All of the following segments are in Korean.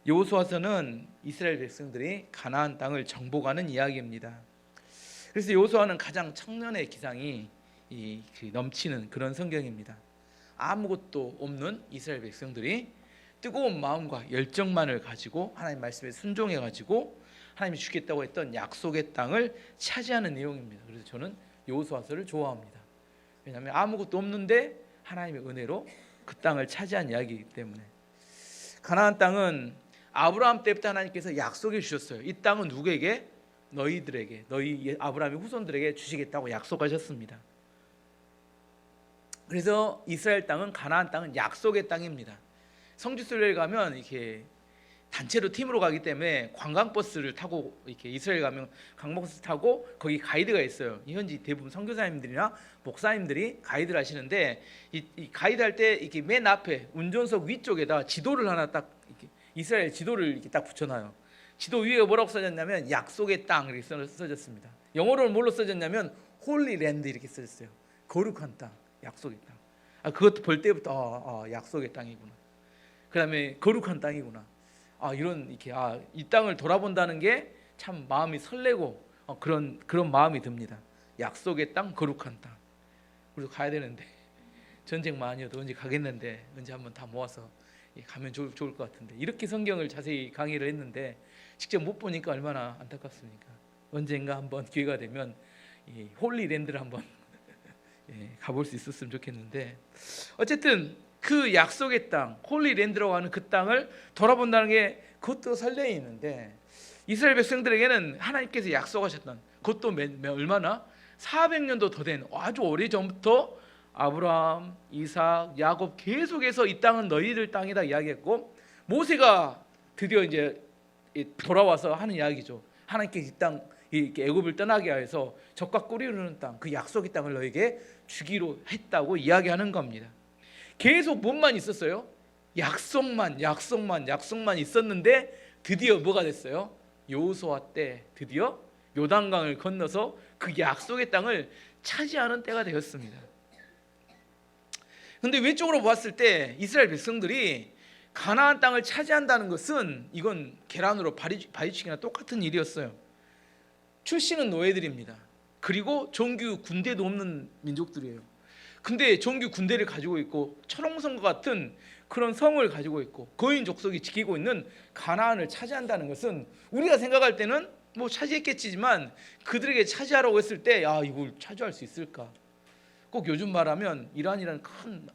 여호수아서는 이스라엘 백성들이 가나안 땅을 정복하는 이야기입니다. 그래서 여호수아는 가장 청년의 기상이 넘치는 그런 성경입니다. 아무것도 없는 이스라엘 백성들이 뜨거운 마음과 열정만을 가지고 하나님 말씀에 순종해 가지고 하나님이 주겠다고 했던 약속의 땅을 차지하는 내용입니다. 그래서 저는 여호수아서를 좋아합니다. 왜냐하면 아무것도 없는데 하나님의 은혜로 그 땅을 차지한 이야기이기 때문에. 가나안 땅은 아브라함 때부터 하나님께서 약속해 주셨어요. 이 땅은 누구에게? 너희들에게, 너희 아브라함의 후손들에게 주시겠다고 약속하셨습니다. 그래서 이스라엘 땅은, 가나안 땅은 약속의 땅입니다. 성지순례를 가면 이렇게 단체로 팀으로 가기 때문에 관광버스를 타고, 이렇게 이스라엘 가면 관광버스 타고 거기 가이드가 있어요. 현지 대부분 선교사님들이나 목사님들이 가이드를 하시는데, 이 가이드 할 때 이렇게 맨 앞에 운전석 위쪽에다 지도를 하나 딱, 이렇게 이스라엘 지도를 이렇게 딱 붙여놔요. 지도 위에 뭐라고 써졌냐면 약속의 땅 이렇게 써졌습니다. 영어로는 뭘로 써졌냐면 홀리랜드 이렇게 써졌어요. 거룩한 땅, 약속의 땅. 그것도 볼 때부터 약속의 땅이구나. 그다음에 거룩한 땅이구나. 이런 이렇게 이 땅을 돌아본다는 게 참 마음이 설레고 그런 마음이 듭니다. 약속의 땅, 거룩한 땅. 우리도 가야 되는데 전쟁만 아니어도 언제 가겠는데 언제 한번 다 모아서 가면 좋을 것 같은데, 이렇게 성경을 자세히 강의를 했는데 직접 못 보니까 얼마나 안타깝습니까? 언젠가 한번 기회가 되면 이 홀리랜드를 한번 가볼 수 있었으면 좋겠는데, 어쨌든 그 약속의 땅, 홀리랜드라고 하는 그 땅을 돌아본다는 게 그것도 설레 있는데, 이스라엘 백성들에게는 하나님께서 약속하셨던 그것도 얼마나 400년도 더 된 아주 오래 전부터 아브라함, 이삭, 야곱 계속해서 이 땅은 너희들 땅이다 이야기했고, 모세가 드디어 이제 돌아와서 하는 이야기죠. 하나님께서 이 땅, 애굽을 떠나게 하여서 적과 꿀이 흐르는 땅, 그 약속의 땅을 너에게 주기로 했다고 이야기하는 겁니다. 계속 뭔만 있었어요? 약속만 있었는데 드디어 뭐가 됐어요? 여호수아 때 드디어 요단강을 건너서 그 약속의 땅을 차지하는 때가 되었습니다. 근데 외적으로 보았을 때 이스라엘 백성들이 가나안 땅을 차지한다는 것은 이건 계란으로 바위치기나 똑같은 일이었어요. 출신은 노예들입니다. 그리고 정규 군대도 없는 민족들이에요. 근데 정규 군대를 가지고 있고 철옹성과 같은 그런 성을 가지고 있고 거인 족속이 지키고 있는 가나안을 차지한다는 것은 우리가 생각할 때는 뭐 차지했겠지만 그들에게 차지하라고 했을 때 이걸 차지할 수 있을까? 꼭 요즘 말하면 이란이라는 큰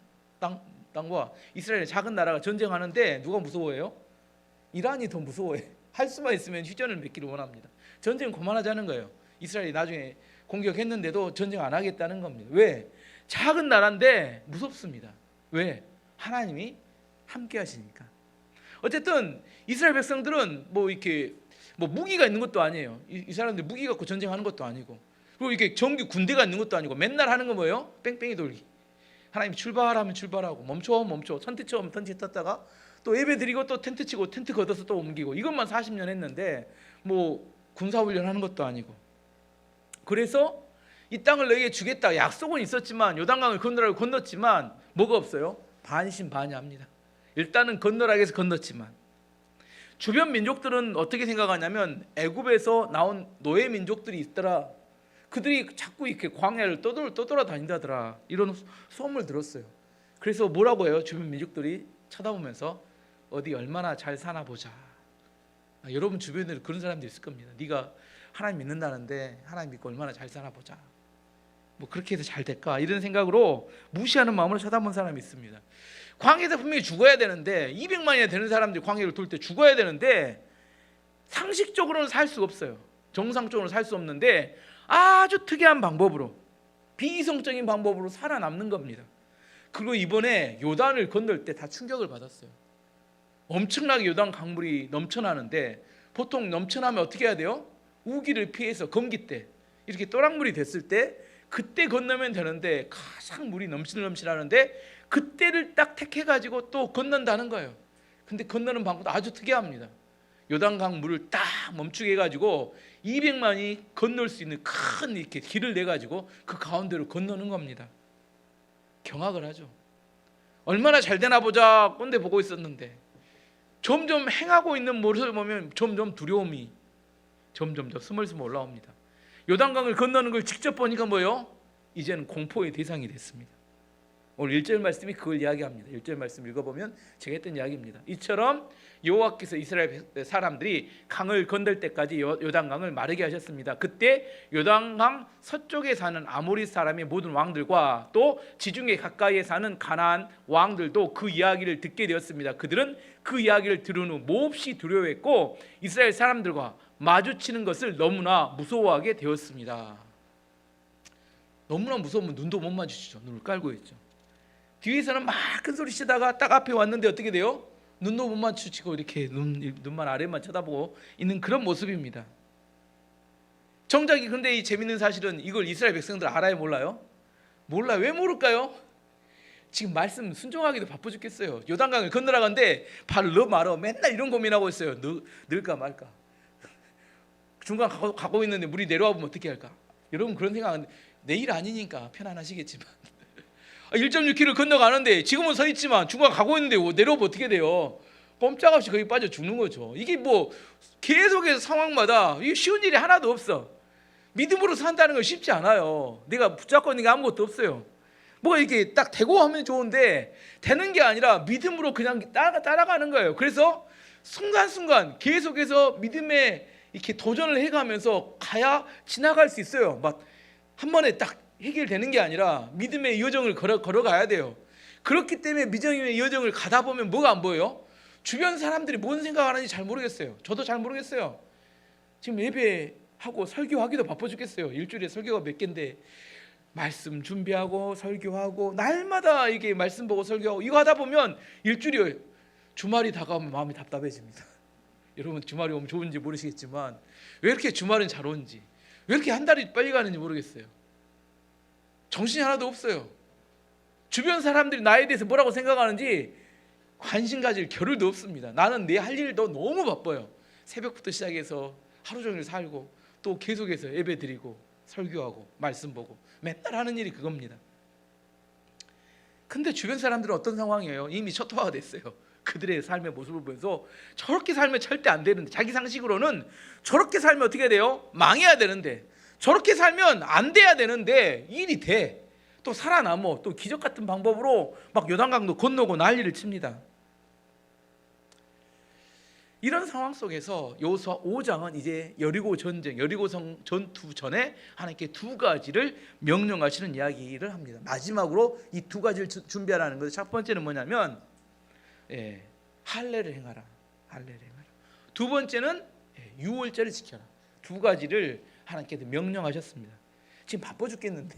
땅과 이스라엘의 작은 나라가 전쟁하는데 누가 무서워해요? 이란이 더 무서워해. 할 수만 있으면 휴전을 맺기를 원합니다. 전쟁 그만하자는 거예요. 이스라엘이 나중에 공격했는데도 전쟁 안 하겠다는 겁니다. 왜? 작은 나라인데 무섭습니다. 왜? 하나님이 함께 하시니까. 어쨌든 이스라엘 백성들은 이렇게 무기가 있는 것도 아니에요. 이 사람들 무기 갖고 전쟁하는 것도 아니고, 그리고 이렇게 정규 군대가 있는 것도 아니고 맨날 하는 거 뭐예요? 뺑뺑이 돌기. 하나님이 출발하면 출발하고 멈춰 텐트 치면 텐트 탔다가 또 예배 드리고 또 텐트 치고 텐트 걷어서 또 옮기고, 이것만 40년 했는데 군사훈련 하는 것도 아니고. 그래서 이 땅을 너에게 주겠다 약속은 있었지만 요단강을 건너라고 건넜지만 뭐가 없어요? 반신반의합니다. 일단은 건너라고 해서 건넜지만 주변 민족들은 어떻게 생각하냐면 애굽에서 나온 노예 민족들이 있더라, 그들이 자꾸 이렇게 광야를 떠돌아다닌다더라, 이런 소문을 들었어요. 그래서 뭐라고 해요? 주변 민족들이 쳐다보면서 어디 얼마나 잘 사나 보자. 여러분 주변에 그런 사람들 있을 겁니다. 네가 하나님 믿는다는데 하나님 믿고 얼마나 잘 사나 보자. 그렇게 해서 잘 될까? 이런 생각으로 무시하는 마음으로 쳐다본 사람이 있습니다. 광야에서 분명히 죽어야 되는데 200만이나 되는 사람들이 광야를 돌 때 죽어야 되는데 상식적으로는 살 수 없어요. 정상적으로 살 수 없는데 아주 특이한 방법으로, 비이성적인 방법으로 살아남는 겁니다. 그리고 이번에 요단을 건널 때 다 충격을 받았어요. 엄청나게 요단 강물이 넘쳐나는데 보통 넘쳐나면 어떻게 해야 돼요? 우기를 피해서 건기 때 이렇게 또랑물이 됐을 때 그때 건너면 되는데 가장 물이 넘실넘실하는데 그때를 딱 택해가지고 또 건넌다는 거예요. 근데 건너는 방법도 아주 특이합니다. 요단강 물을 딱 멈추게 해가지고 200만이 건널 수 있는 큰 이렇게 길을 내가지고 그 가운데로 건너는 겁니다. 경악을 하죠. 얼마나 잘 되나 보자 꼰대 보고 있었는데 점점 행하고 있는 모습을 보면 점점 두려움이 점점 더 스멀스멀 올라옵니다. 요단강을 건너는 걸 직접 보니까 뭐예요? 이제는 공포의 대상이 됐습니다. 오늘 1절 말씀이 그걸 이야기합니다. 1절 말씀 읽어보면 제가 했던 이야기입니다. 이처럼 여호와께서 이스라엘 사람들이 강을 건널 때까지 요단강을 마르게 하셨습니다. 그때 요단강 서쪽에 사는 아모리 사람의 모든 왕들과 또 지중해 가까이에 사는 가나안 왕들도 그 이야기를 듣게 되었습니다. 그들은 그 이야기를 들은 후 몹시 두려워했고 이스라엘 사람들과 마주치는 것을 너무나 무서워하게 되었습니다. 너무나 무서우면 눈도 못 마주치죠. 눈을 깔고 있죠. 뒤에서는 막 큰 소리 치다가 딱 앞에 왔는데 어떻게 돼요? 눈도 못 마주치고 이렇게 눈만 아래만 쳐다보고 있는 그런 모습입니다. 정작 그런데 이 재밌는 사실은 이걸 이스라엘 백성들 알아요, 몰라요? 몰라요. 왜 모를까요? 지금 말씀 순종하기도 바빠 죽겠어요. 요단강을 건너라는데 발을 넣어 말어 맨날 이런 고민하고 있어요. 넣을까 말까. 중간 가고 있는데 물이 내려와 보면 어떻게 할까? 여러분 그런 생각은 내일 아니니까 편안하시겠지만 1.6km 건너가는데 지금은 서 있지만 중간 가고 있는데 내려오면 어떻게 돼요? 꼼짝없이 거기 빠져 죽는 거죠. 이게 뭐 계속해서 상황마다 이게 쉬운 일이 하나도 없어. 믿음으로 산다는 건 쉽지 않아요. 내가 붙잡고 있는 게 아무것도 없어요. 뭐가 이렇게 딱 되고 하면 좋은데 되는 게 아니라 믿음으로 그냥 따라가는 거예요. 그래서 순간순간 계속해서 믿음에 이렇게 도전을 해가면서 가야 지나갈 수 있어요. 막 한 번에 딱 해결되는 게 아니라 믿음의 여정을 걸어가야 돼요. 그렇기 때문에 믿음의 여정을 가다 보면 뭐가 안 보여요? 주변 사람들이 뭔 생각하는지 잘 모르겠어요. 저도 잘 모르겠어요. 지금 예배하고 설교하기도 바빠 죽겠어요. 일주일에 설교가 몇 개인데 말씀 준비하고 설교하고 날마다 이게 말씀 보고 설교하고 이거 하다 보면 일주일이 주말이 다가오면 마음이 답답해집니다. 여러분 주말이 오면 좋은지 모르시겠지만 왜 이렇게 주말은 잘 오는지 왜 이렇게 한 달이 빨리 가는지 모르겠어요. 정신이 하나도 없어요. 주변 사람들이 나에 대해서 뭐라고 생각하는지 관심 가질 겨를도 없습니다. 나는 내 할 일도 너무 바빠요. 새벽부터 시작해서 하루 종일 살고 또 계속해서 예배 드리고 설교하고 말씀 보고 맨날 하는 일이 그겁니다. 근데 주변 사람들은 어떤 상황이에요? 이미 초토화가 됐어요. 그들의 삶의 모습을 보면서 저렇게 살면 절대 안 되는데 자기 상식으로는 저렇게 살면 어떻게 돼요? 망해야 되는데 저렇게 살면 안 돼야 되는데 일이 돼. 또 살아남어. 또 기적 같은 방법으로 막 요단강도 건너고 난리를 칩니다. 이런 상황 속에서 여호수아 5장은 이제 여리고 전쟁, 여리고성 전투 전에 하나님께 두 가지를 명령하시는 이야기를 합니다. 마지막으로 이 두 가지를 준비하라는 거죠. 첫 번째는 뭐냐면 할례를 행하라. 할례를 행하라. 두 번째는 유월절을 지켜라. 두 가지를 하나님께서 명령하셨습니다. 지금 바빠 죽겠는데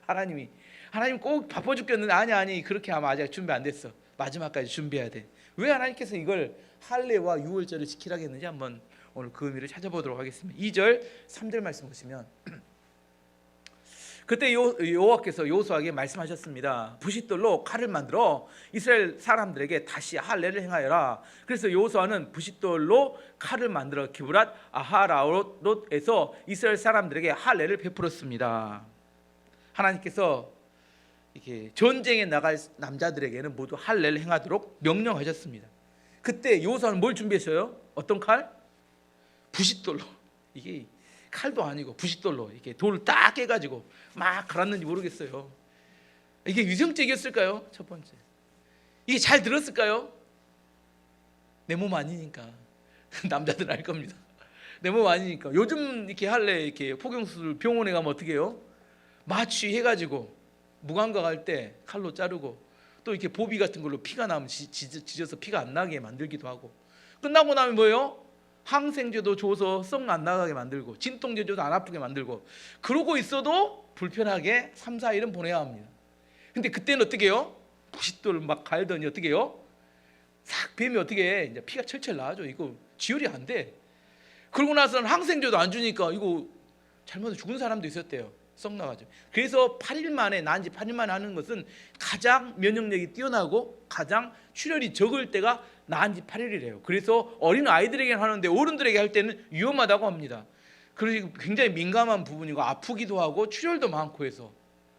하나님 꼭 바빠 죽겠는데 아니 그렇게 하면 아직 준비 안 됐어. 마지막까지 준비해야 돼. 왜 하나님께서 이걸 할례와 유월절을 지키라고 했는지 한번 오늘 그 의미를 찾아보도록 하겠습니다. 2절 3절 말씀 보시면 그때 여호와께서 여호수아에게 말씀하셨습니다. 부싯돌로 칼을 만들어 이스라엘 사람들에게 다시 할례를 행하여라. 그래서 여호수아는 부싯돌로 칼을 만들어 기브랏 아하라롯에서 이스라엘 사람들에게 할례를 베풀었습니다. 하나님께서 이렇게 전쟁에 나갈 남자들에게는 모두 할례를 행하도록 명령하셨습니다. 그때 여호수아는 뭘 준비했어요? 어떤 칼? 부싯돌로. 이게 칼도 아니고 부싯돌로 이렇게 돌을 딱 깨가지고 막 갈았는지 모르겠어요. 이게 위생적이었을까요? 첫 번째, 이게 잘 들었을까요? 내 몸 아니니까 남자들은 알 겁니다. 내 몸 아니니까. 요즘 이렇게 할래 이렇게 포경수술 병원에 가면 어떻게 해요? 마취해가지고 무감각 할 때 칼로 자르고 또 이렇게 보비 같은 걸로 피가 나면 지져서 피가 안 나게 만들기도 하고 끝나고 나면 뭐예요? 항생제도 줘서 썩 안 나가게 만들고 진통제 줘도 안 아프게 만들고 그러고 있어도 불편하게 3, 4일은 보내야 합니다. 근데 그때는 어떻게 해요? 부싯돌을 막 갈더니 어떻게 해요? 싹 베면 어떻게 해? 이제 피가 철철 나죠. 이거 지혈이 안 돼. 그러고 나서는 항생제도 안 주니까 이거 잘못해서 죽은 사람도 있었대요. 썩 나가죠. 그래서 8일 만에 난 지 8일 만에 하는 것은 가장 면역력이 뛰어나고 가장 출혈이 적을 때가 난 지 8일이래요. 그래서 어린 아이들에게는 하는데 어른들에게 할 때는 위험하다고 합니다. 그리고 굉장히 민감한 부분이고 아프기도 하고 출혈도 많고 해서.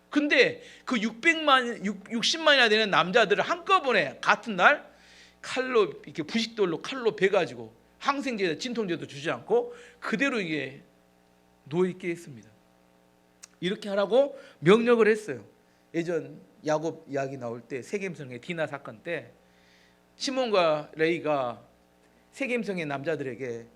근데 그 60만이나 되는 남자들을 한꺼번에 같은 날 칼로 이렇게 부싯돌로 칼로 베가지고 항생제, 진통제도 주지 않고 그대로 이게 누워 있게 했습니다. 이렇게 하라고 명령을 했어요. 예전 야곱 이야기 나올 때 세겜성의 디나 사건 때 시몬과 레이가 세겜성의 남자들에게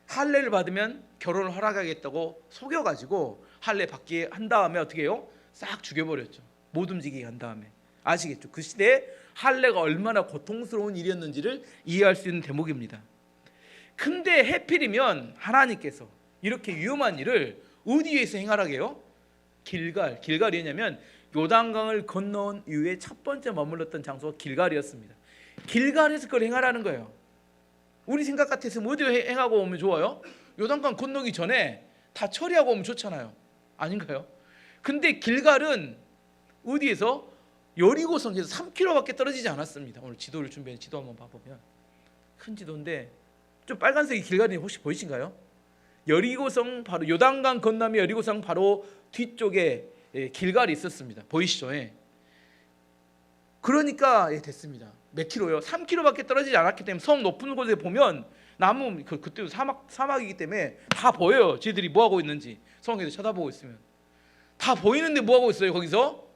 할례를 받으면 결혼을 허락하겠다고 속여가지고 할례 받게 한 다음에 어떻게 해요? 싹 죽여버렸죠. 못 움직이게 한 다음에. 아시겠죠? 그 시대에 할례가 얼마나 고통스러운 일이었는지를 이해할 수 있는 대목입니다. 근데 해필이면 하나님께서 이렇게 위험한 일을 어디에서 행하라고 해요? 길갈이냐면 요단강을 건너온 이후에 첫 번째 머물렀던 장소가 길갈이었습니다. 길갈에서 그걸 행하라는 거예요. 우리 생각 같았으면 어디 행하고 오면 좋아요? 요단강 건너기 전에 다 처리하고 오면 좋잖아요. 아닌가요? 근데 길갈은 어디에서? 여리고성에서 3km밖에 떨어지지 않았습니다. 오늘 지도를 준비한 지도 한번 봐보면 큰 지도인데 좀 빨간색이 길갈이 혹시 보이신가요? 여리고성 바로 요단강 건너면 여리고성 바로 뒤쪽에 길갈이 있었습니다. 보이시죠? 그러니까 됐습니다. 몇 킬로요? 3km밖에 떨어지지 않았기 때문에 성 높은 곳에 보면 나무 그때도 사막이기 때문에 다 보여요. 쟤들이 뭐 하고 있는지 성에서 쳐다보고 있으면 다 보이는데 뭐 하고 있어요? 거기서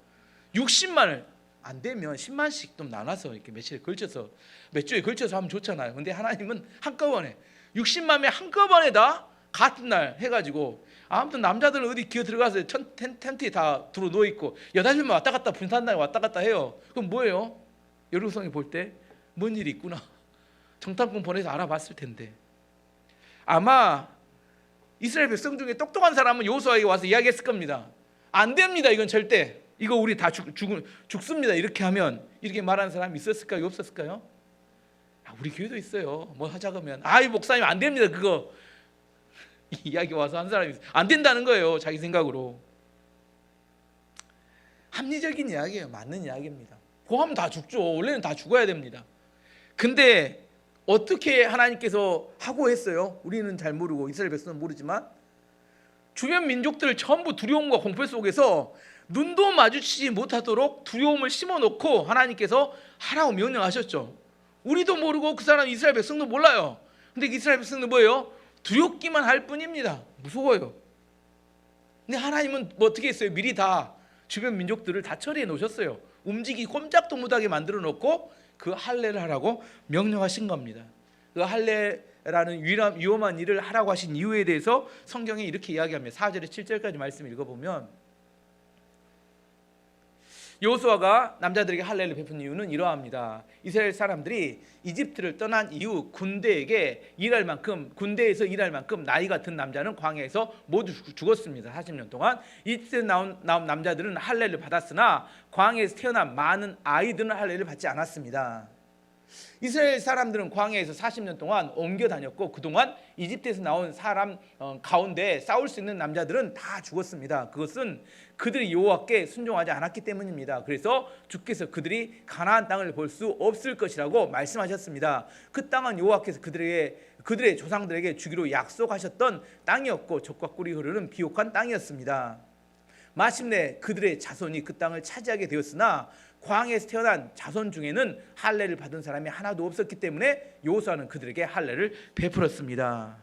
60만을 안 되면 10만씩 좀 나눠서 이렇게 며칠에 걸쳐서 몇 주에 걸쳐서 하면 좋잖아요. 근데 하나님은 한꺼번에 60만 명 한꺼번에 다 같은 날 해가지고 아무튼 남자들은 어디 기어 들어가서 텐트에 다 들어 누워 있고 여자들만 왔다 갔다 분산당에 왔다 갔다 해요. 그럼 뭐예요? 여루성이 볼 때 뭔 일이 있구나. 정탐꾼 보내서 알아봤을 텐데 아마 이스라엘 백성 중에 똑똑한 사람은 여호수아에게 와서 이야기했을 겁니다. 안 됩니다. 이건 절대. 이거 우리 다 죽습니다. 이렇게 하면 이렇게 말하는 사람이 있었을까요? 없었을까요? 우리 교회도 있어요. 뭐 하자 그러면 아이 목사님 안 됩니다. 그거 이야기 와서 한 사람이 안 된다는 거예요. 자기 생각으로. 합리적인 이야기예요. 맞는 이야기입니다. 고하면 다 죽죠. 원래는 다 죽어야 됩니다. 근데 어떻게 하나님께서 하고 했어요? 우리는 잘 모르고 이스라엘 백성은 모르지만 주변 민족들을 전부 두려움과 공포 속에서 눈도 마주치지 못하도록 두려움을 심어놓고 하나님께서 하라고 명령하셨죠. 우리도 모르고 그 사람 이스라엘 백성도 몰라요. 근데 이스라엘 백성도 뭐예요? 두렵기만 할 뿐입니다. 무서워요. 근데 하나님은 뭐 어떻게 했어요? 미리 다 주변 민족들을 다 처리해 놓으셨어요. 움직이기 꼼짝도 못하게 만들어 놓고 그 할례를 하라고 명령하신 겁니다. 그 할례라는 위험한 일을 하라고 하신 이유에 대해서 성경에 이렇게 이야기합니다. 4절에 7절까지 말씀 읽어보면 여호수아가 남자들에게 할례를 베푼 이유는 이러합니다. 이스라엘 사람들이 이집트를 떠난 이후 군대에서 일할 만큼 나이가 든 남자는 광야에서 모두 죽었습니다. 40년 동안 이집트에 나온 남자들은 할례를 받았으나 광야에서 태어난 많은 아이들은 할례를 받지 않았습니다. 이스라엘 사람들은 광야에서 40년 동안 옮겨 다녔고 그동안 이집트에서 나온 사람 가운데 싸울 수 있는 남자들은 다 죽었습니다. 그것은 그들이 여호와께 순종하지 않았기 때문입니다. 그래서 주께서 그들이 가나안 땅을 볼 수 없을 것이라고 말씀하셨습니다. 그 땅은 여호와께서 그들의 조상들에게 주기로 약속하셨던 땅이었고 젖과 꿀이 흐르는 비옥한 땅이었습니다. 마침내 그들의 자손이 그 땅을 차지하게 되었으나 광야에서 태어난 자손 중에는 할례를 받은 사람이 하나도 없었기 때문에 여호수아는 그들에게 할례를 베풀었습니다.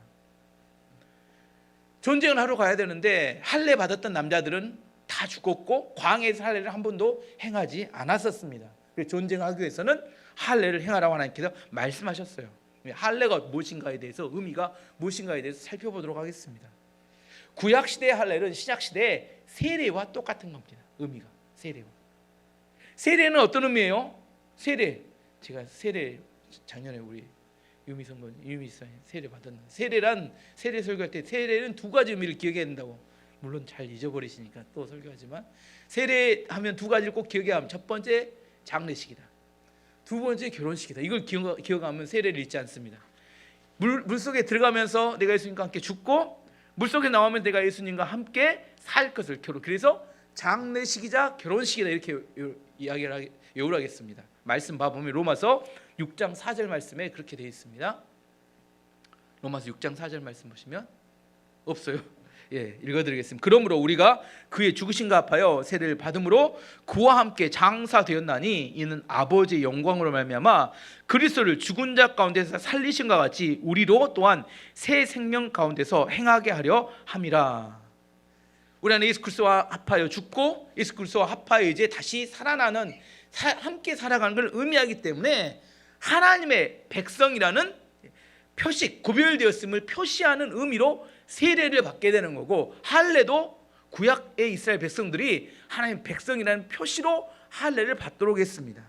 전쟁을 하러 가야 되는데 할례 받았던 남자들은 다 죽었고 광야에서 할례를 한 번도 행하지 않았었습니다. 그래서 전쟁하기 위해서는 할례를 행하라고 하나님께서 말씀하셨어요. 할례가 무엇인가에 대해서 의미가 무엇인가에 대해서 살펴보도록 하겠습니다. 구약 시대의 할례는 신약 시대의 세례와 똑같은 겁니다. 의미가 세례와. 세례는 어떤 의미예요? 세례. 제가 세례 작년에 우리 유미선 세례 받았는데 세례 설교할 때 세례는 두 가지 의미를 기억해야 된다고. 물론 잘 잊어버리시니까 또 설교하지만 세례하면 두 가지를 꼭 기억해야 합니다. 첫 번째 장례식이다. 두 번째 결혼식이다. 이걸 기억하면 세례를 잊지 않습니다. 물속에 들어가면서 내가 예수님과 함께 죽고 물속에 나오면 내가 예수님과 함께 살 것을 그래서 장례식이자 결혼식이다 이렇게 이야기를 하겠습니다. 말씀 봐보면 로마서 6장 4절 말씀에 그렇게 되어 있습니다. 로마서 6장 4절 말씀 보시면 없어요. 읽어드리겠습니다. 그러므로 우리가 그의 죽으심과 합하여 세례를 받음으로 그와 함께 장사되었나니 이는 아버지의 영광으로 말미암아 그리스도를 죽은 자 가운데서 살리신과 같이 우리로 또한 새 생명 가운데서 행하게 하려 함이라. 우리 안에 예수 그리스도와 합하여 죽고 예수 그리스도와 합하여 이제 다시 살아나는 함께 살아가는 걸 의미하기 때문에 하나님의 백성이라는 표식, 구별되었음을 표시하는 의미로 세례를 받게 되는 거고, 할례도 구약의 이스라엘 백성들이 하나님 백성이라는 표시로 할례를 받도록 했습니다.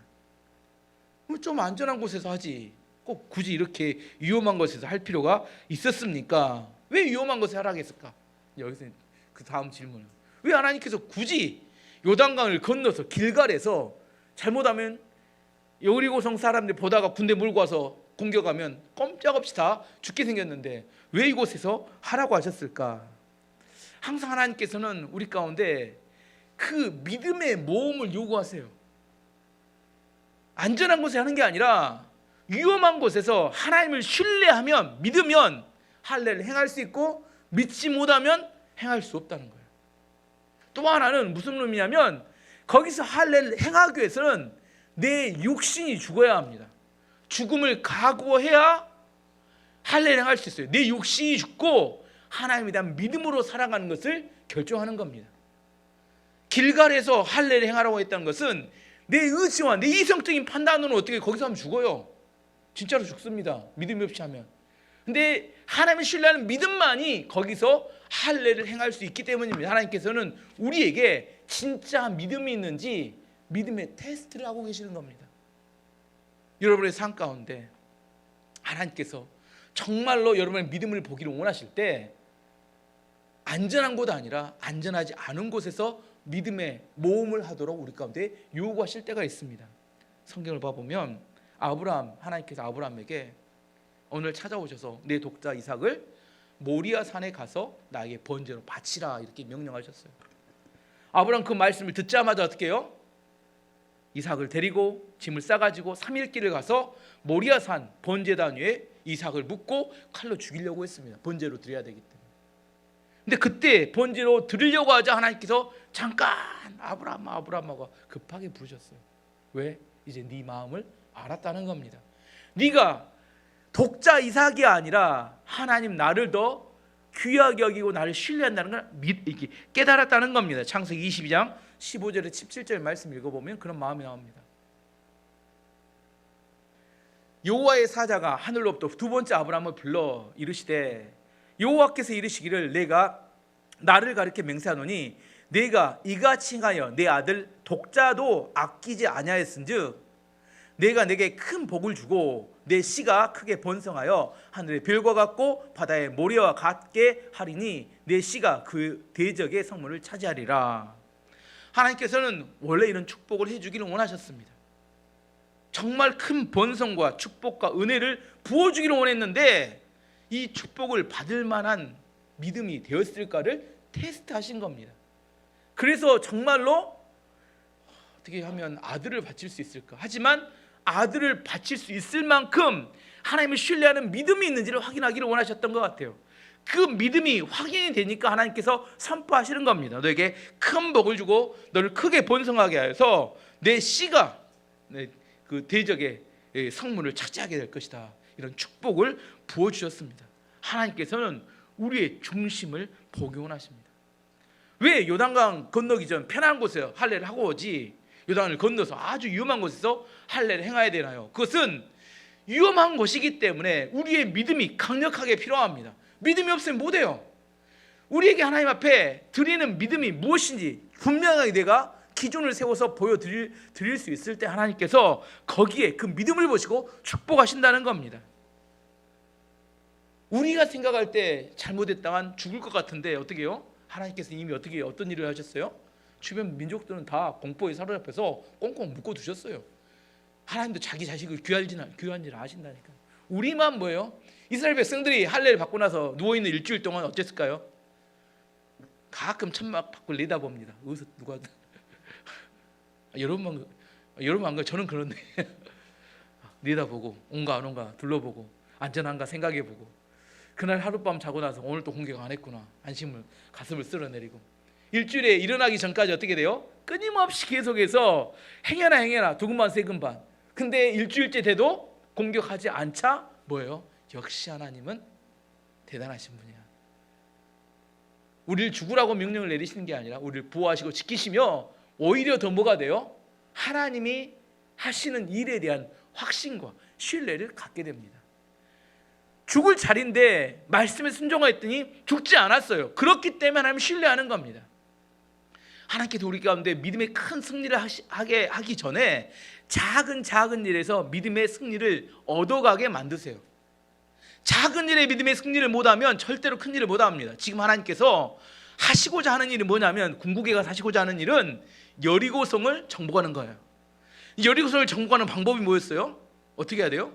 좀 안전한 곳에서 하지 꼭 굳이 이렇게 위험한 곳에서 할 필요가 있었습니까? 왜 위험한 곳에 하라고 했을까? 여기서 그 다음 질문은, 왜 하나님께서 굳이 요단강을 건너서 길갈에서, 잘못하면 여리고성 사람들 보다가 군대 몰고 와서 공격하면 꼼짝없이 다 죽게 생겼는데 왜 이곳에서 하라고 하셨을까? 항상 하나님께서는 우리 가운데 그 믿음의 모험을 요구하세요. 안전한 곳에 하는 게 아니라 위험한 곳에서 하나님을 신뢰하면, 믿으면 할례를 행할 수 있고, 믿지 못하면 행할 수 없다는 거예요. 또 하나는 무슨 의미냐면, 거기서 할례를 행하기 위해서는 내 육신이 죽어야 합니다. 죽음을 각오해야 할례를 행할 수 있어요. 내 육신이 죽고 하나님에 대한 믿음으로 살아가는 것을 결정하는 겁니다. 길갈에서 할례를 행하라고 했다는 것은 내 의지와 내 이성적인 판단으로는 어떻게 거기서 하면 죽어요. 진짜로 죽습니다. 믿음이 없이 하면. 근데 하나님을 신뢰하는 믿음만이 거기서 할례를 행할 수 있기 때문입니다. 하나님께서는 우리에게 진짜 믿음이 있는지 믿음의 테스트를 하고 계시는 겁니다. 여러분의 삶 가운데 하나님께서 정말로 여러분의 믿음을 보기를 원하실 때 안전한 곳 아니라 안전하지 않은 곳에서 믿음의 모험을 하도록 우리 가운데 요구하실 때가 있습니다. 성경을 봐보면 하나님께서 아브라함에게 오늘 찾아오셔서 내 독자 이삭을 모리아 산에 가서 나에게 번제로 바치라 이렇게 명령하셨어요. 아브라함 그 말씀을 듣자마자 어떻게 해요? 이삭을 데리고 짐을 싸가지고 3일 길을 가서 모리아산 번제단 위에 이삭을 묻고 칼로 죽이려고 했습니다. 번제로 드려야 되기 때문에. 근데 그때 번제로 드리려고 하자 하나님께서 잠깐 아브라함하고 급하게 부르셨어요. 왜? 이제 네 마음을 알았다는 겁니다. 네가 독자 이삭이 아니라 하나님 나를 더 귀하게 여기고 나를 신뢰한다는 걸 깨달았다는 겁니다. 창세기 22장 15절에 17절 말씀 읽어보면 그런 마음이 나옵니다. 여호와의 사자가 하늘로부터 두 번째 아브라함을 불러 이르시되, 여호와께서 이르시기를 내가 나를 가리켜 맹세하노니 내가 이같이 행하여 내 아들 독자도 아끼지 아니하였은즉 내가 내게 큰 복을 주고 내 씨가 크게 번성하여 하늘의 별과 같고 바다의 모래와 같게 하리니 내 씨가 그 대적의 성문을 차지하리라. 하나님께서는 원래 이런 축복을 해주기를 원하셨습니다. 정말 큰 번성과 축복과 은혜를 부어주기를 원했는데 이 축복을 받을 만한 믿음이 되었을까를 테스트하신 겁니다. 그래서 정말로 어떻게 하면 아들을 바칠 수 있을까? 하지만 아들을 바칠 수 있을 만큼 하나님을 신뢰하는 믿음이 있는지를 확인하기를 원하셨던 것 같아요. 그 믿음이 확인이 되니까 하나님께서 선포하시는 겁니다. 너에게 큰 복을 주고 너를 크게 번성하게 하여서 내 씨가 그 대적의 성문을 차지하게 될 것이다. 이런 축복을 부어주셨습니다. 하나님께서는 우리의 중심을 보기 원하십니다. 왜 요단강 건너기 전 편안한 곳에 할례를 하고 오지 요단을 건너서 아주 위험한 곳에서 할례를 행해야 되나요? 그것은 위험한 곳이기 때문에 우리의 믿음이 강력하게 필요합니다. 믿음이 없으면 못해요. 우리에게 하나님 앞에 드리는 믿음이 무엇인지 분명하게 내가 기준을 세워서 보여드릴 수 있을 때 하나님께서 거기에 그 믿음을 보시고 축복하신다는 겁니다. 우리가 생각할 때 잘못했다간 죽을 것 같은데 어떻게 해요? 하나님께서 이미 어떤 일을 하셨어요? 주변 민족들은 다 공포에 사로잡혀서 꽁꽁 묶어 두셨어요. 하나님도 자기 자식을 귀한지를 아신다니까. 우리만 뭐예요? 이스라엘 백성들이 할례를 받고 나서 누워있는 일주일 동안 어땠을까요? 가끔 천막 밖을 내다봅니다. 어디서 누가 여러분만 안 그래요? 저는 그런데 내다보고 온가 안 온가 둘러보고 안전한가 생각해보고 그날 하룻밤 자고 나서 오늘 또 공격 안 했구나. 안심을 가슴을 쓸어내리고 일주일에 일어나기 전까지 어떻게 돼요? 끊임없이 계속해서 행여나 두근반 세근반. 근데 일주일째 돼도 공격하지 않자 뭐예요? 역시 하나님은 대단하신 분이야. 우리를 죽으라고 명령을 내리시는 게 아니라 우리를 보호하시고 지키시며 오히려 더 뭐가 돼요? 하나님이 하시는 일에 대한 확신과 신뢰를 갖게 됩니다. 죽을 자리인데 말씀에 순종했더니 죽지 않았어요. 그렇기 때문에 하나님 신뢰하는 겁니다. 하나님께서 우리 가운데 믿음의 큰 승리를 하기 전에 작은 일에서 믿음의 승리를 얻어가게 만드세요. 작은 일에 믿음의 승리를 못하면 절대로 큰 일을 못합니다. 지금 하나님께서 하시고자 하는 일이 뭐냐면, 궁극에 가서 하시고자 하는 일은 여리고성을 정복하는 거예요. 여리고성을 정복하는 방법이 뭐였어요? 어떻게 해야 돼요?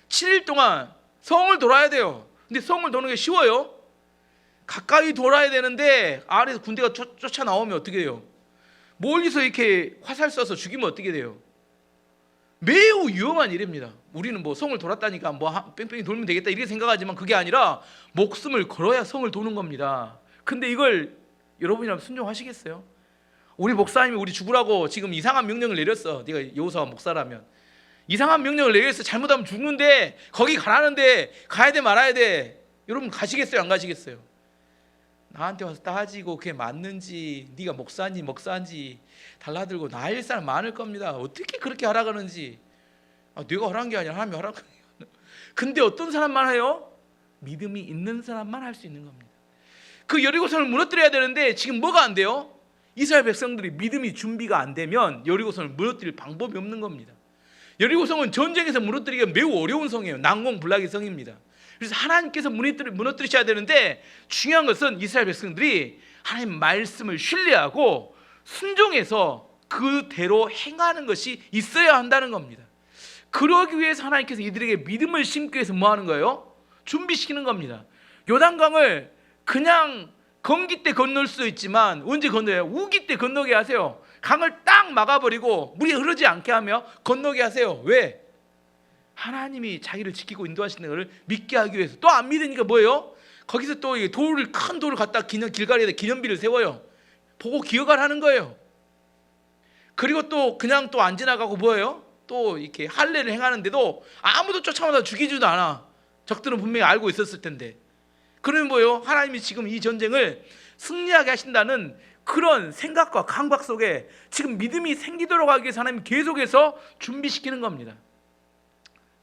7일 동안 성을 돌아야 돼요. 근데 성을 도는 게 쉬워요? 가까이 돌아야 되는데 아래에서 군대가 쫓아 나오면 어떻게 돼요? 멀리서 이렇게 화살 쏴서 죽이면 어떻게 돼요? 매우 위험한 일입니다. 우리는 뭐 성을 돌았다니까 뭐 뺑뺑이 돌면 되겠다 이렇게 생각하지만 그게 아니라 목숨을 걸어야 성을 도는 겁니다. 근데 이걸 여러분이라면 순종하시겠어요? 우리 목사님이 우리 죽으라고 지금 이상한 명령을 내렸어. 네가 여호수아 목사라면 이상한 명령을 내렸어. 잘못하면 죽는데 거기 가라는데 가야 돼 말아야 돼. 여러분 가시겠어요? 안 가시겠어요? 나한테 와서 따지고 그게 맞는지, 네가 목사인지 달라들고 나일 사람 많을 겁니다. 어떻게 그렇게 하라가는지. 내가 하라는 게 아니라 하나님이 하라는 거예요. 근데 어떤 사람만 해요? 믿음이 있는 사람만 할 수 있는 겁니다. 그 여리고성을 무너뜨려야 되는데 지금 뭐가 안 돼요? 이스라엘 백성들이 믿음이 준비가 안 되면 여리고성을 무너뜨릴 방법이 없는 겁니다. 여리고성은 전쟁에서 무너뜨리기가 매우 어려운 성이에요. 난공불락의 성입니다. 그래서 하나님께서 무너뜨리셔야 되는데 중요한 것은 이스라엘 백성들이 하나님 말씀을 신뢰하고 순종해서 그대로 행하는 것이 있어야 한다는 겁니다. 그러기 위해서 하나님께서 이들에게 믿음을 심기 위해서 뭐 하는 거예요? 준비시키는 겁니다. 요단강을 그냥 건기 때 건널 수도 있지만 언제 건너요? 우기 때 건너게 하세요. 강을 딱 막아버리고 물이 흐르지 않게 하며 건너게 하세요. 왜? 하나님이 자기를 지키고 인도하시는 것을 믿게 하기 위해서. 또 안 믿으니까 뭐예요? 거기서 또 큰 돌을 갖다 길가리에다 기념비를 세워요. 보고 기억하라는 거예요. 그리고 또 그냥 또 안 지나가고 뭐예요? 또 이렇게 할례를 행하는데도 아무도 쫓아오다 죽이지도 않아. 적들은 분명히 알고 있었을 텐데. 그러면 뭐예요? 하나님이 지금 이 전쟁을 승리하게 하신다는 그런 생각과 강박 속에 지금 믿음이 생기도록 하기 위해서 하나님이 계속해서 준비시키는 겁니다.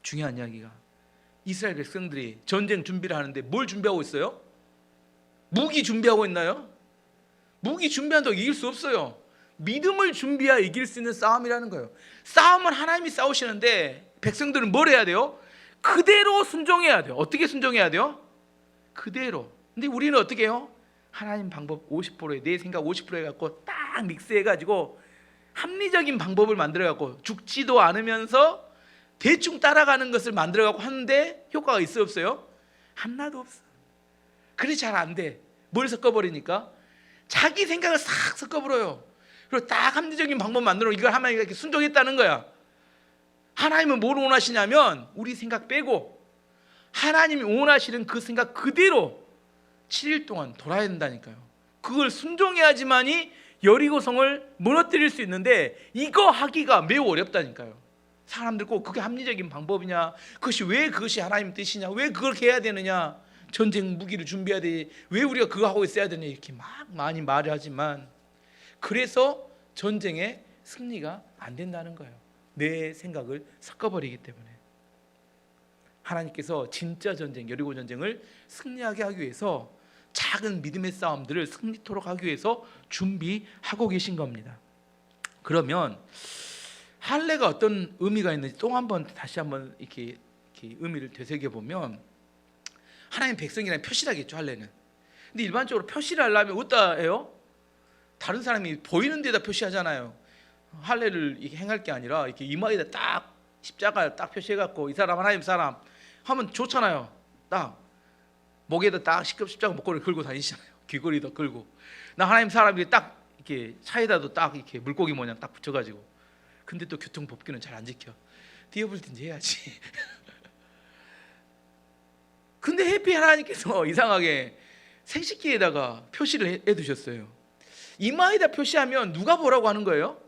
중요한 이야기가, 이스라엘 백성들이 전쟁 준비를 하는데 뭘 준비하고 있어요? 무기 준비하고 있나요? 무기 준비한다고 이길 수 없어요. 믿음을 준비해야 이길 수 있는 싸움이라는 거예요. 싸움은 하나님이 싸우시는데 백성들은 뭘 해야 돼요? 그대로 순종해야 돼요. 어떻게 순종해야 돼요? 그대로. 근데 우리는 어떻게 해요? 하나님 방법 50%에 내 생각 50% 해갖고 딱 믹스해가지고 합리적인 방법을 만들어갖고 죽지도 않으면서 대충 따라가는 것을 만들어갖고 하는데 효과가 있어요 없어요? 하나도 없어. 그래 잘 안 돼. 뭘 섞어버리니까? 자기 생각을 싹 섞어버려요. 그리고 딱 합리적인 방법 만들어 이걸 하면 이렇게 순종했다는 거야. 하나님은 뭘 원하시냐면 우리 생각 빼고 하나님이 원하시는 그 생각 그대로 7일 동안 돌아야 된다니까요. 그걸 순종해야지만이 여리고성을 무너뜨릴 수 있는데 이거 하기가 매우 어렵다니까요. 사람들 꼭 그게 합리적인 방법이냐, 그것이 하나님 뜻이냐, 왜 그렇게 해야 되느냐, 전쟁 무기를 준비해야 돼, 왜 우리가 그거 하고 있어야 되냐, 이렇게 막 많이 말을 하지만 그래서 전쟁에 승리가 안 된다는 거예요. 내 생각을 섞어버리기 때문에. 하나님께서 진짜 전쟁, 여리고 전쟁을 승리하게 하기 위해서 작은 믿음의 싸움들을 승리토록 하기 위해서 준비하고 계신 겁니다. 그러면 할례가 어떤 의미가 있는지 또 한번 다시 한번 이렇게 의미를 되새겨 보면, 하나님 백성이라는 표시라겠죠. 할례는. 근데 일반적으로 표시를 하려면 어디다 해요? 다른 사람이 보이는 데다 표시하잖아요. 할례를 이렇게 행할 게 아니라 이렇게 이마에다 딱 십자가를 딱 표시해갖고 이 사람 하나님 사람 하면 좋잖아요. 딱 목에다 딱 십자가 목걸이를 걸고 다니시잖아요. 귀걸이도 걸고. 나 하나님 사람이 딱 이렇게 차에다도 딱 이렇게 물고기 모양 딱 붙여가지고. 근데 또 교통법규는 잘 안 지켜. 뛰어불든지 해야지. 근데 근데 해피 하나님께서 이상하게 생식기에다가 표시를 해두셨어요. 이마에다 표시하면 누가 보라고 하는 거예요?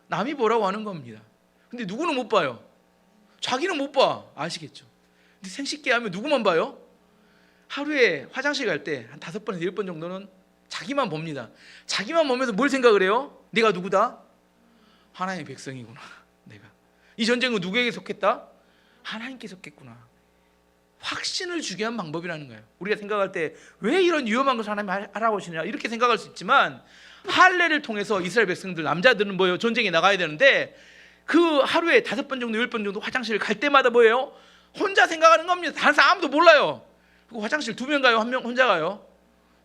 남이 보라고 하는 겁니다. 근데 누구는 못 봐요? 자기는 못 봐. 아시겠죠? 근데 생식기 하면 누구만 봐요? 하루에 화장실 갈 때 한 5번에서 10번 정도는 자기만 봅니다. 자기만 보면서 뭘 생각을 해요? 내가 누구다? 하나님의 백성이구나. 내가 이 전쟁은 누구에게 속했다? 하나님께 속했구나. 확신을 주게 한 방법이라는 거예요. 우리가 생각할 때 왜 이런 위험한 것을 하나님이 하라고 하시냐 이렇게 생각할 수 있지만, 할례를 통해서 이스라엘 백성들, 남자들은 뭐예요? 전쟁에 나가야 되는데 그 하루에 5번 정도 10번 정도 화장실을 갈 때마다 뭐예요? 혼자 생각하는 겁니다. 다른 사람 아무도 몰라요. 그리고 화장실 2명 가요? 1명 혼자 가요?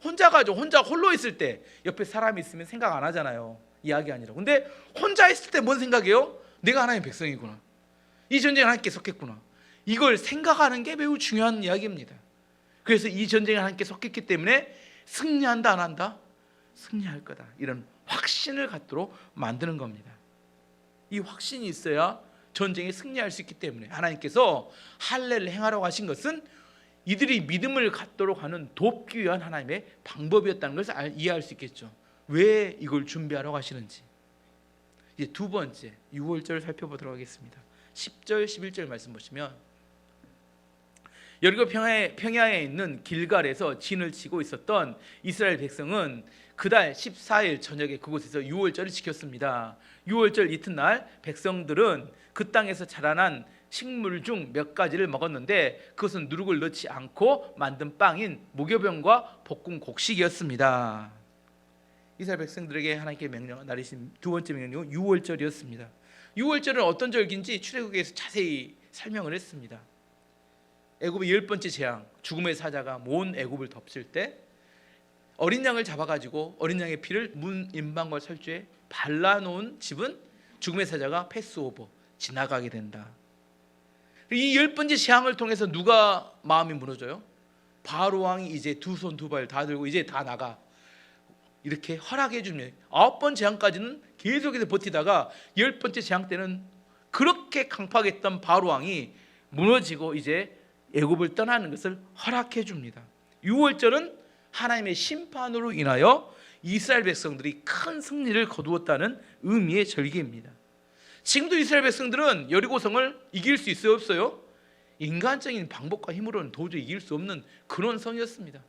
혼자 가죠. 혼자 홀로 있을 때 옆에 사람이 있으면 생각 안 하잖아요. 이야기 아니라. 근데 혼자 있을 때 뭔 생각이에요? 내가 하나님의 백성이구나. 이 전쟁에 하나님께 속했구나. 이걸 생각하는 게 매우 중요한 이야기입니다. 그래서 이 전쟁에 하나님께 속했기 때문에 승리한다 안 한다? 승리할 거다. 이런 확신을 갖도록 만드는 겁니다. 이 확신이 있어야 전쟁에 승리할 수 있기 때문에 하나님께서 할례를 행하라고 하신 것은 이들이 믿음을 갖도록 하는 돕기 위한 하나님의 방법이었다는 것을 이해할 수 있겠죠. 왜 이걸 준비하라고 하시는지. 이제 두 번째 6월절을 살펴보도록 하겠습니다. 10절 11절 말씀 보시면, 여리고 평야에 있는 길갈에서 진을 치고 있었던 이스라엘 백성은 그달 14일 저녁에 그곳에서 6월절을 지켰습니다. 6월절 이튿날 백성들은 그 땅에서 자라난 식물 중 몇 가지를 먹었는데 그것은 누룩을 넣지 않고 만든 빵인 무교병과 볶은 곡식이었습니다. 이스라엘 백성들에게 하나님께 내리신 두 번째 명령은 6월절이었습니다. 6월절은 어떤 절기인지 출애굽기에서 자세히 설명을 했습니다. 애굽의 10번째 재앙, 죽음의 사자가 온 애굽을 덮칠 때 어린 양을 잡아가지고 어린 양의 피를 문 임방과 설주에 발라놓은 집은 죽음의 사자가 패스오버, 지나가게 된다. 이 10번째 재앙을 통해서 누가 마음이 무너져요? 바로 왕이 이제 두 손 두 발 다 들고 이제 다 나가 이렇게 허락해 주면 9번 재앙까지는 계속해서 버티다가 10번째 재앙 때는 그렇게 강팍했던 바로 왕이 무너지고 이제 애굽을 떠나는 것을 허락해 줍니다. 6월절은 하나님의 심판으로 인하여 이스라엘 백성들이 큰 승리를 거두었다는 의미의 절기입니다. 지금도 이스라엘 백성들은 여리고성을 이길 수 있어요, 없어요? 인간적인 방법과 힘으로는 도저히 이길 수 없는 그런 성이었습니다.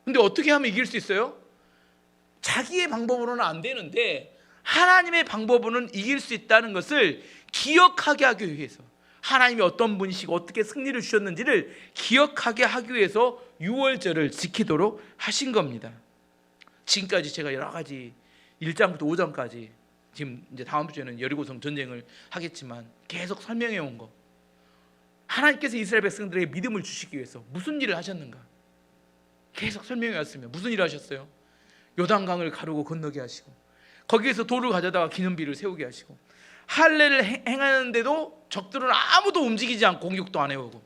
근데 어떻게 하면 이길 수 있어요? 자기의 방법으로는 안 되는데 하나님의 방법으로는 이길 수 있다는 것을 기억하게 하기 위해서, 하나님이 어떤 분이시고 어떻게 승리를 주셨는지를 기억하게 하기 위해서 6월절을 지키도록 하신 겁니다. 지금까지 제가 여러 가지 1장부터 5장까지, 지금 이제 다음 주에는 여리고성 전쟁을 하겠지만 계속 설명해 온 거, 하나님께서 이스라엘 백성들에게 믿음을 주시기 위해서 무슨 일을 하셨는가 계속 설명해 왔으면 무슨 일을 하셨어요? 요단강을 가르고 건너게 하시고, 거기에서 돌을 가져다가 기념비를 세우게 하시고, 할례를 행하는데도 적들은 아무도 움직이지 않고 공격도 안 해오고,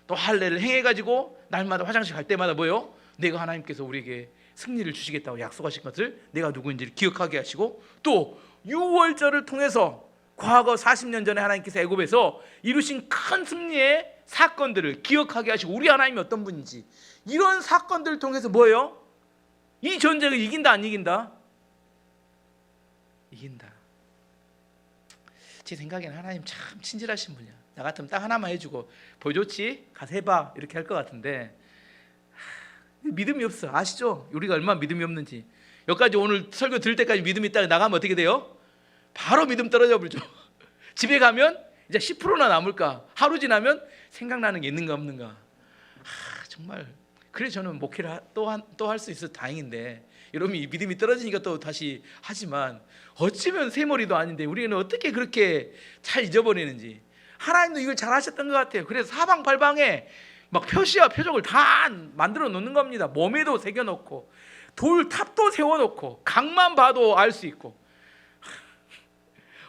또 할례를 행해가지고 날마다 화장실 갈 때마다 뭐요? 내가 하나님께서 우리에게 승리를 주시겠다고 약속하신 것을 내가 누구인지를 기억하게 하시고, 또 6월절을 통해서 과거 40년 전에 하나님께서 애굽에서 이루신 큰 승리의 사건들을 기억하게 하시고, 우리 하나님이 어떤 분인지, 이런 사건들을 통해서 뭐예요? 이 전쟁을 이긴다 안 이긴다? 이긴다. 제 생각에는 하나님 참 친절하신 분이야. 나 같으면 딱 하나만 해주고 보여줬지? 가서 해봐 이렇게 할 것 같은데 믿음이 없어. 아시죠? 우리가 얼마나 믿음이 없는지. 여기까지 오늘 설교 들을 때까지 믿음이 있다가 나가면 어떻게 돼요? 바로 믿음 떨어져 버리죠. 집에 가면 이제 10%나 남을까? 하루 지나면 생각나는 게 있는가 없는가? 정말 그래서 저는 목회를 또 할 수 있어서 다행인데, 여러분이 믿음이 떨어지니까 또 다시 하지만 어쩌면 새머리도 아닌데 우리는 어떻게 그렇게 잘 잊어버리는지. 하나님도 이걸 잘 하셨던 것 같아요. 그래서 사방팔방에 막 표시와 표적을 다 만들어 놓는 겁니다. 몸에도 새겨놓고 돌탑도 세워놓고 강만 봐도 알 수 있고,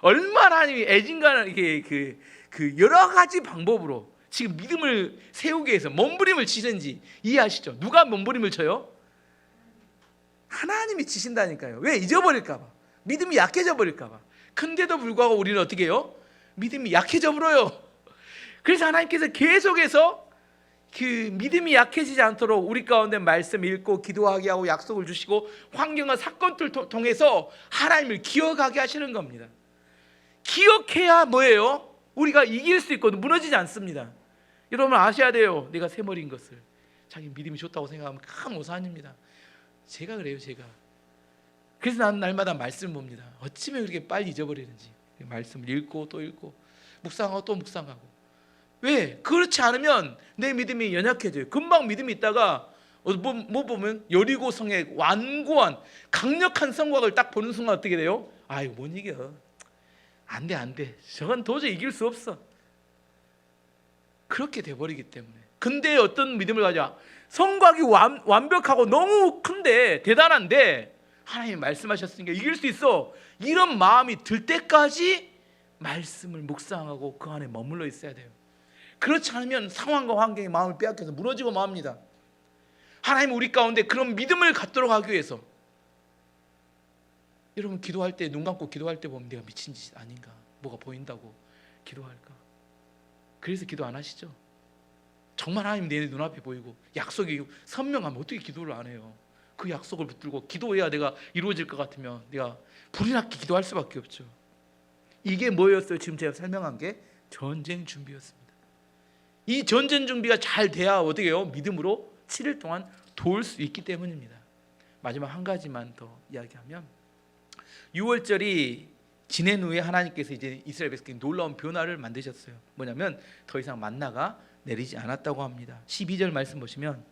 얼마나 하나님이 애진간을 이게 그 여러 가지 방법으로 지금 믿음을 세우기 위해서 몸부림을 치는지 이해하시죠? 누가 몸부림을 쳐요? 하나님이 치신다니까요. 왜? 잊어버릴까 봐, 믿음이 약해져 버릴까 봐. 근데도 불구하고 우리는 어떻게 해요? 믿음이 약해져 버려요. 그래서 하나님께서 계속해서 그 믿음이 약해지지 않도록 우리 가운데 말씀 읽고 기도하게 하고 약속을 주시고 환경과 사건들 통해서 하나님을 기억하게 하시는 겁니다. 기억해야 뭐예요? 우리가 이길 수 있거든. 무너지지 않습니다. 여러분 아셔야 돼요. 내가 새머리인 것을. 자기 믿음이 좋다고 생각하면 큰 오산입니다. 제가 그래요. 제가. 그래서 나는 날마다 말씀을 봅니다. 어찌면 그렇게 빨리 잊어버리는지. 말씀을 읽고 또 읽고 묵상하고 또 묵상하고. 왜? 그렇지 않으면 내 믿음이 연약해져요. 금방 믿음이 있다가 뭐 보면 여리고성의 완고한 강력한 성곽을 딱 보는 순간 어떻게 돼요? 아유 못 이겨. 안 돼. 저건 도저히 이길 수 없어. 그렇게 돼버리기 때문에. 근데 어떤 믿음을 가져? 성곽이 완벽하고 너무 큰데 대단한데 하나님이 말씀하셨으니까 이길 수 있어. 이런 마음이 들 때까지 말씀을 묵상하고 그 안에 머물러 있어야 돼요. 그렇지 않으면 상황과 환경이 마음을 빼앗겨서 무너지고 맙니다. 하나님 우리 가운데 그런 믿음을 갖도록 하기 위해서 여러분 기도할 때 눈 감고 기도할 때 보면 내가 미친 짓 아닌가? 뭐가 보인다고 기도할까? 그래서 기도 안 하시죠? 정말 하나님 내 눈앞에 보이고 약속이 선명하면 어떻게 기도를 안 해요? 그 약속을 붙들고 기도해야 내가 이루어질 것 같으면 내가 불이 났게 기도할 수밖에 없죠. 이게 뭐였어요? 지금 제가 설명한 게 전쟁 준비였습니다. 이 전쟁 준비가 잘 돼야 어떻게 해요? 믿음으로 7일 동안 도울 수 있기 때문입니다. 마지막 한 가지만 더 이야기하면 6월절이 지낸 후에 하나님께서 이제 이스라엘 백성에게 놀라운 변화를 만드셨어요. 뭐냐면 더 이상 만나가 내리지 않았다고 합니다. 12절 말씀 보시면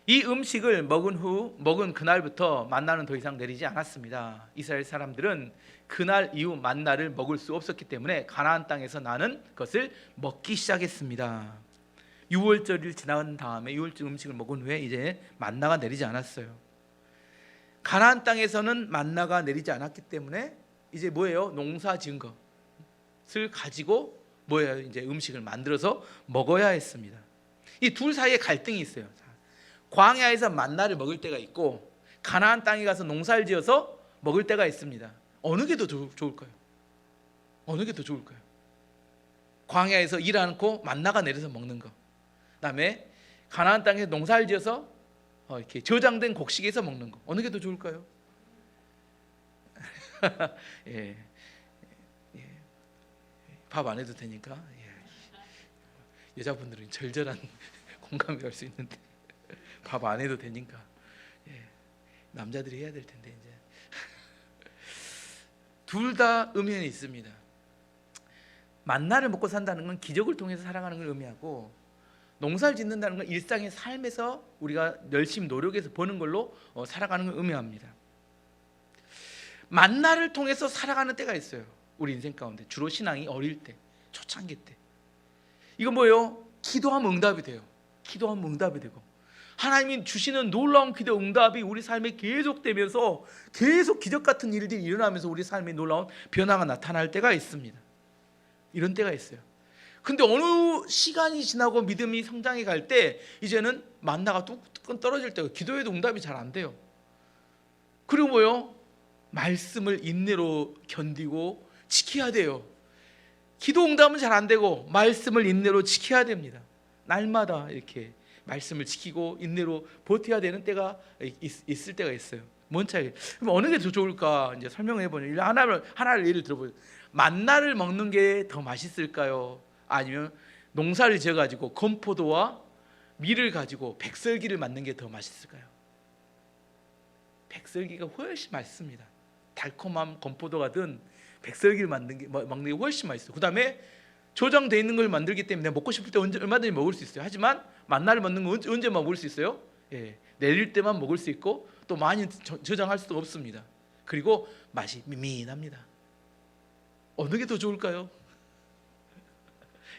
이 음식을 먹은 그날부터 만나는 더 이상 내리지 않았습니다. 이스라엘 사람들은 그날 이후 만나를 먹을 수 없었기 때문에 가나안 땅에서 나는 것을 먹기 시작했습니다. 6월절을 지난 다음에 6월절 음식을 먹은 후에 이제 만나가 내리지 않았어요. 가나안 땅에서는 만나가 내리지 않았기 때문에 이제 뭐예요? 농사 지은 것을 가지고 뭐예요? 이제 음식을 만들어서 먹어야 했습니다. 이 둘 사이에 갈등이 있어요. 광야에서 만나를 먹을 때가 있고 가나안 땅에 가서 농사를 지어서 먹을 때가 있습니다. 어느 게 더 좋을까요? 어느 게 더 좋을까요? 광야에서 일 않고 만나가 내려서 먹는 거. 그다음에 가나안 땅에 농사를 지어서 이렇게 저장된 곡식에서 먹는 거. 어느 게 더 좋을까요? 예. 밥 안 해도 되니까. 예. 여자분들은 절절한 공감이 갈 수 있는데 밥 안 해도 되니까. 예. 남자들이 해야 될 텐데 이제. 둘 다 의미는 있습니다. 만나를 먹고 산다는 건 기적을 통해서 살아가는 걸 의미하고 농사를 짓는다는 건 일상의 삶에서 우리가 열심히 노력해서 버는 걸로 살아가는 걸 의미합니다. 만나를 통해서 살아가는 때가 있어요. 우리 인생 가운데 주로 신앙이 어릴 때, 초창기 때. 이건 뭐예요? 기도하면 응답이 돼요. 기도하면 응답이 되고 하나님이 주시는 놀라운 기도 응답이 우리 삶에 계속되면서 계속 기적 같은 일들이 일어나면서 우리 삶에 놀라운 변화가 나타날 때가 있습니다. 이런 때가 있어요. 근데 어느 시간이 지나고 믿음이 성장해 갈 때 이제는 만나가 뚝 떨어질 때가 기도해도 응답이 잘 안 돼요. 그리고 뭐요? 말씀을 인내로 견디고 지켜야 돼요. 기도 응답은 잘 안 되고 말씀을 인내로 지켜야 됩니다. 날마다 이렇게 말씀을 지키고 인내로 버텨야 되는 때가 있을 때가 있어요. 뭔 차이? 그럼 어느 게 더 좋을까? 이제 설명해 보면 하나를 예를 들어보요. 만나를 먹는 게 더 맛있을까요? 아니면 농사를 지어가지고 건포도와 밀을 가지고 백설기를 만든 게 더 맛있을까요? 백설기가 훨씬 맛있습니다. 달콤한 건포도가 든 백설기를 먹는 게 훨씬 맛있어요. 그 다음에 저장되어 있는 걸 만들기 때문에 먹고 싶을 때 얼마든지 먹을 수 있어요. 하지만 만나를 먹는 건 언제 먹을 수 있어요? 예, 내릴 때만 먹을 수 있고 또 많이 저장할 수도 없습니다. 그리고 맛이 밋밋합니다. 어느 게 더 좋을까요?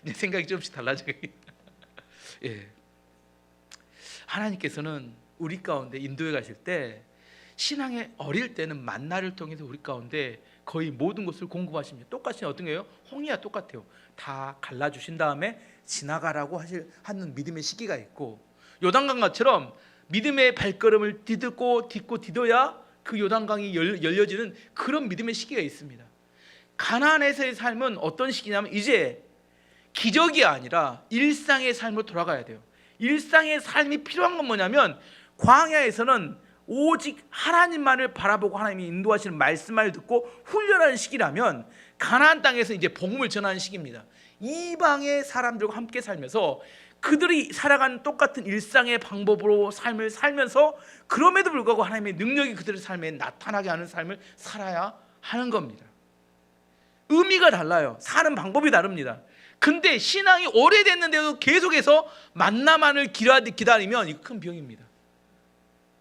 이제 생각이 조금씩 달라져요. 예. 하나님께서는 우리 가운데 인도해 가실 때 신앙에 어릴 때는 만나를 통해서 우리 가운데 거의 모든 것을 공급하십니다. 똑같이 어떤 거예요? 홍해와 똑같아요. 다 갈라주신 다음에 지나가라고 하는 믿음의 시기가 있고 요단강가처럼 믿음의 발걸음을 딛고 디뎌야 그 요단강이 열려지는 그런 믿음의 시기가 있습니다. 가나안에서의 삶은 어떤 시기냐면 이제 기적이 아니라 일상의 삶으로 돌아가야 돼요. 일상의 삶이 필요한 건 뭐냐면, 광야에서는 오직 하나님만을 바라보고 하나님이 인도하시는 말씀을 듣고 훈련하는 시기라면, 가나안 땅에서 이제 복음을 전하는 시기입니다. 이방의 사람들과 함께 살면서 그들이 살아가는 똑같은 일상의 방법으로 삶을 살면서, 그럼에도 불구하고 하나님의 능력이 그들의 삶에 나타나게 하는 삶을 살아야 하는 겁니다. 의미가 달라요. 사는 방법이 다릅니다. 근데 신앙이 오래됐는데도 계속해서 만나만을 기다리면 이거 큰 병입니다.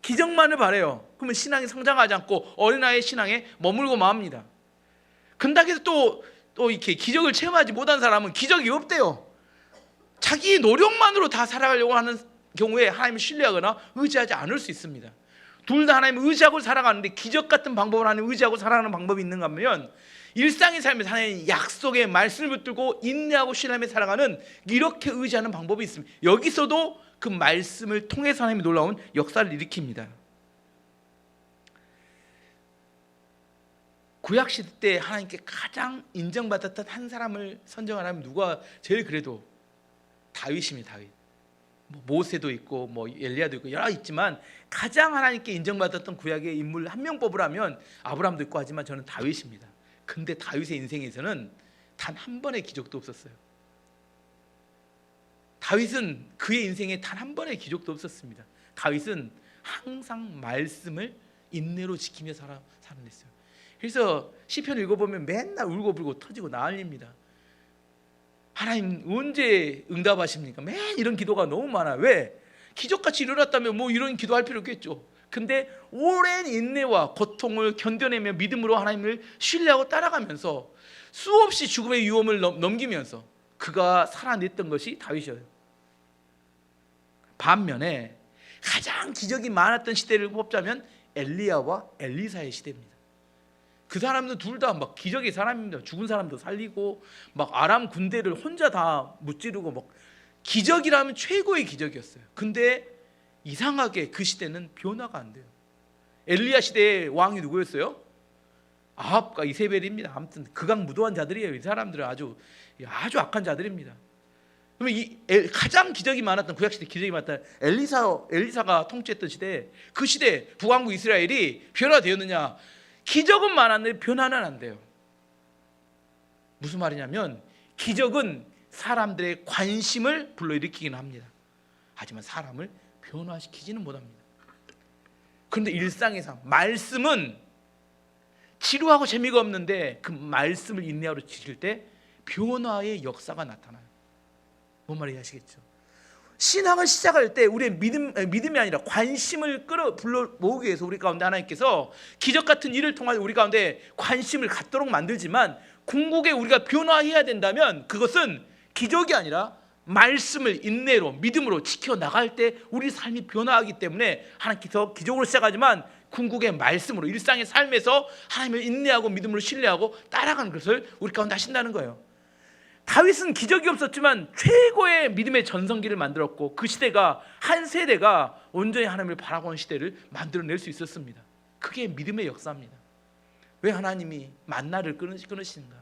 기적만을 바래요. 그러면 신앙이 성장하지 않고 어린아이의 신앙에 머물고 맙니다. 근데 또 이렇게 기적을 체험하지 못한 사람은 기적이 없대요. 자기 노력만으로 다 살아가려고 하는 경우에 하나님을 신뢰하거나 의지하지 않을 수 있습니다. 둘 다 하나님을 의지하고 살아가는데, 기적 같은 방법을 하나님을 의지하고 살아가는 방법이 있는가 하면, 일상의 삶에서 하나님 약속의 말씀을 붙들고 인내하고 신뢰하며 살아가는, 이렇게 의지하는 방법이 있습니다. 여기서도 그 말씀을 통해서 하나님이 놀라운 역사를 일으킵니다. 구약시대 때 하나님께 가장 인정받았던 한 사람을 선정하라면 누가 제일 그래도 다윗입니다. 다윗. 모세도 있고 엘리야도 있고 여러 있지만, 가장 하나님께 인정받았던 구약의 인물 한 명 뽑으라면 아브라함도 있고 하지만 저는 다윗입니다. 근데 다윗의 인생에서는 단 한 번의 기적도 없었어요. 다윗은 그의 인생에 단 한 번의 기적도 없었습니다. 다윗은 항상 말씀을 인내로 지키며 살아냈어요. 그래서 시편 읽어보면 맨날 울고불고 터지고 난립니다. 하나님 언제 응답하십니까? 맨 이런 기도가 너무 많아요. 왜? 기적같이 일어났다면 이런 기도할 필요 없겠죠. 근데 오랜 인내와 고통을 견뎌내며 믿음으로 하나님을 신뢰하고 따라가면서 수없이 죽음의 위험을 넘기면서 그가 살아냈던 것이 다윗이에요. 반면에 가장 기적이 많았던 시대를 뽑자면 엘리야와 엘리사의 시대입니다. 그 사람들 둘 다 기적의 사람입니다. 죽은 사람도 살리고 아람 군대를 혼자 다 무찌르고 기적이라면 최고의 기적이었어요. 근데 이상하게 그 시대는 변화가 안 돼요. 엘리야 시대의 왕이 누구였어요? 아합과 이세벨입니다. 아무튼 극악무도한 자들이에요. 이 사람들은 아주 악한 자들입니다. 그러면 가장 기적이 많았던, 구약시대 기적이 많았던 엘리사가 통치했던 시대, 그 시대 북왕국 이스라엘이 변화되었느냐? 기적은 많았는데 변화는 안 돼요. 무슨 말이냐면, 기적은 사람들의 관심을 불러일으키긴 합니다. 하지만 사람을 변화시키지는 못합니다. 그런데 일상에서 말씀은 지루하고 재미가 없는데, 그 말씀을 인내하러 지킬 때 변화의 역사가 나타나요. 뭔 말인지 아시겠죠? 신앙을 시작할 때 우리의 믿음이 아니라 관심을 불러 모으기 위해서 우리 가운데 하나님께서 기적 같은 일을 통해 우리 가운데 관심을 갖도록 만들지만, 궁극에 우리가 변화해야 된다면 그것은 기적이 아니라 말씀을 인내로 믿음으로 지켜나갈 때 우리 삶이 변화하기 때문에, 하나님께서 기적으로 시작하지만 궁극의 말씀으로 일상의 삶에서 하나님을 인내하고 믿음으로 신뢰하고 따라가는 것을 우리 가운데 하신다는 거예요. 다윗은 기적이 없었지만 최고의 믿음의 전성기를 만들었고, 그 시대가 한 세대가 온전히 하나님을 바라보는 시대를 만들어낼 수 있었습니다. 그게 믿음의 역사입니다. 왜 하나님이 만나를 끊으시는가?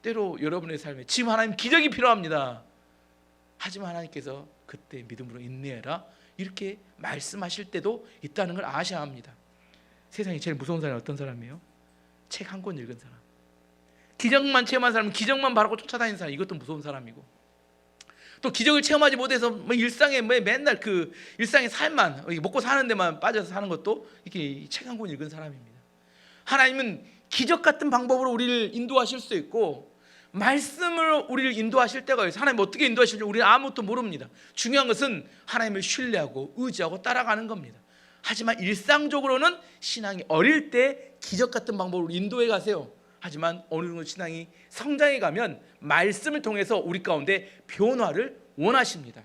때로 여러분의 삶에 지금 하나님 기적이 필요합니다. 하지만 하나님께서 그때 믿음으로 인내해라 이렇게 말씀하실 때도 있다는 걸 아셔야 합니다. 세상에 제일 무서운 사람이 어떤 사람이에요? 책 한 권 읽은 사람. 기적만 체험한 사람은 기적만 바라고 쫓아다니는 사람, 이것도 무서운 사람이고, 또 기적을 체험하지 못해서 일상에 맨날 그 일상의 삶만 먹고 사는 데만 빠져서 사는 것도 이렇게 책 한 권 읽은 사람입니다. 하나님은 기적 같은 방법으로 우리를 인도하실 수 있고, 말씀으로 우리를 인도하실 때가 있어요. 하나님 어떻게 인도하실지 우리는 아무것도 모릅니다. 중요한 것은 하나님을 신뢰하고 의지하고 따라가는 겁니다. 하지만 일상적으로는 신앙이 어릴 때 기적 같은 방법으로 인도해 가세요. 하지만 어느 정도 신앙이 성장해 가면 말씀을 통해서 우리 가운데 변화를 원하십니다.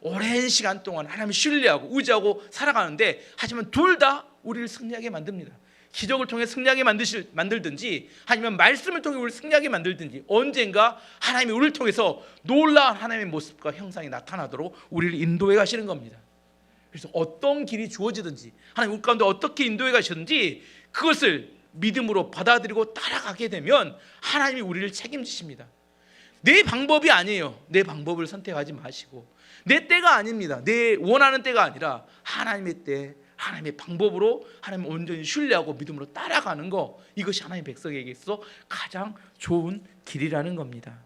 오랜 시간 동안 하나님을 신뢰하고 의지하고 살아가는데, 하지만 둘 다 우리를 승리하게 만듭니다. 기적을 통해 승리하게 만들든지 아니면 말씀을 통해 우리를 승리하게 만들든지, 언젠가 하나님이 우리를 통해서 놀라운 하나님의 모습과 형상이 나타나도록 우리를 인도해 가시는 겁니다. 그래서 어떤 길이 주어지든지, 하나님 우리 가운데 어떻게 인도해 가시든지 그것을 믿음으로 받아들이고 따라가게 되면 하나님이 우리를 책임지십니다. 내 방법이 아니에요. 내 방법을 선택하지 마시고, 내 때가 아닙니다. 내 원하는 때가 아니라 하나님의 때, 하나님의 방법으로 하나님을 온전히 신뢰하고 믿음으로 따라가는 거, 이것이 하나님의 백성에게 있어 가장 좋은 길이라는 겁니다.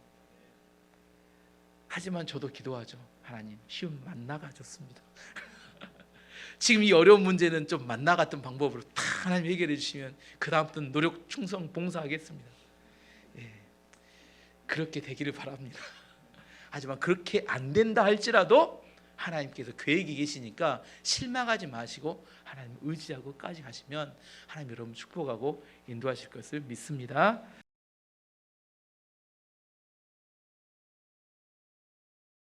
하지만 저도 기도하죠. 하나님, 쉬운 만나가 좋습니다. 지금 이 어려운 문제는 좀 만나 같은 방법으로 다 하나님 해결해 주시면 그 다음부터는 노력, 충성, 봉사하겠습니다. 예, 그렇게 되기를 바랍니다. 하지만 그렇게 안 된다 할지라도 하나님께서 계획이 계시니까 실망하지 마시고 하나님 의지하고 까지 가시면 하나님 여러분 축복하고 인도하실 것을 믿습니다.